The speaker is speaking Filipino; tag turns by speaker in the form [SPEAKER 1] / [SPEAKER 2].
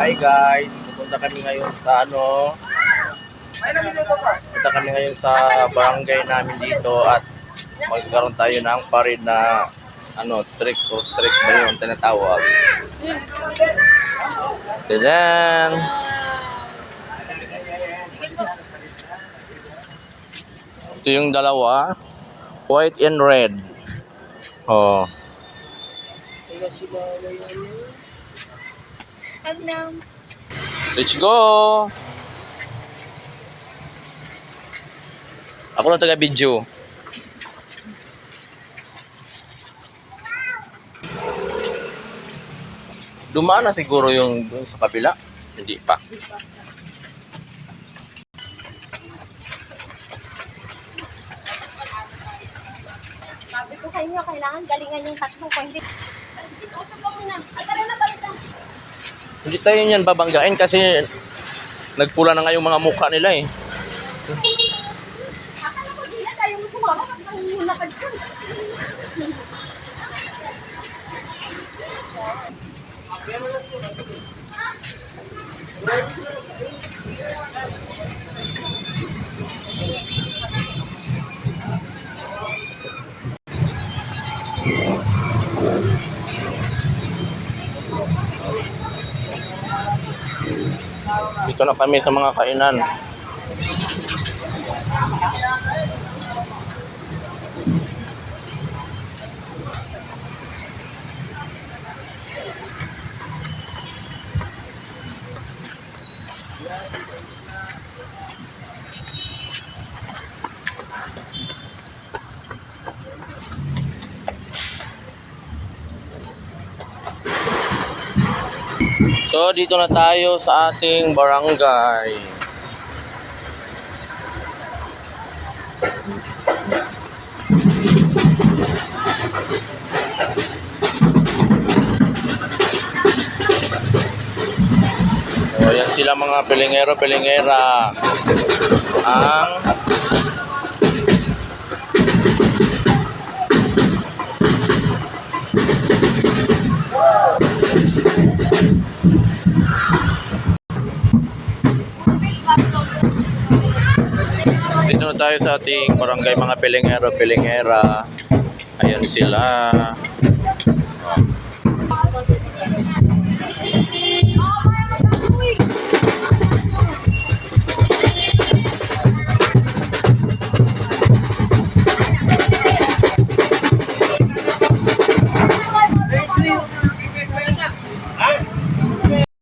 [SPEAKER 1] Hi guys, pupunta kami ngayon sa Pupunta kami ngayon sa barangay namin dito at magkaroon tayo ng parade na trick or trick ba yun tinatawag. Diyan. Ito yung dalawa, white and red. Oh. Let's go. Ako lang taga-video. Dumaan na siguro yung sa kabila. Hindi pa.
[SPEAKER 2] Sabi ko kayo, kailangan galingan yung tatlong ko.
[SPEAKER 1] Hindi tayo niyan babanggain kasi nagpula na nga yung mga mukha nila eh.
[SPEAKER 2] Akala ko di na tayo sumama at nangunapad ka.
[SPEAKER 1] Dito na kami sa mga kainan. So dito na tayo sa ating barangay. O yan sila mga pilingero-pilingera. Ang dito na tayo sa ating barangay mga pilingero-pilingera. Ayan sila.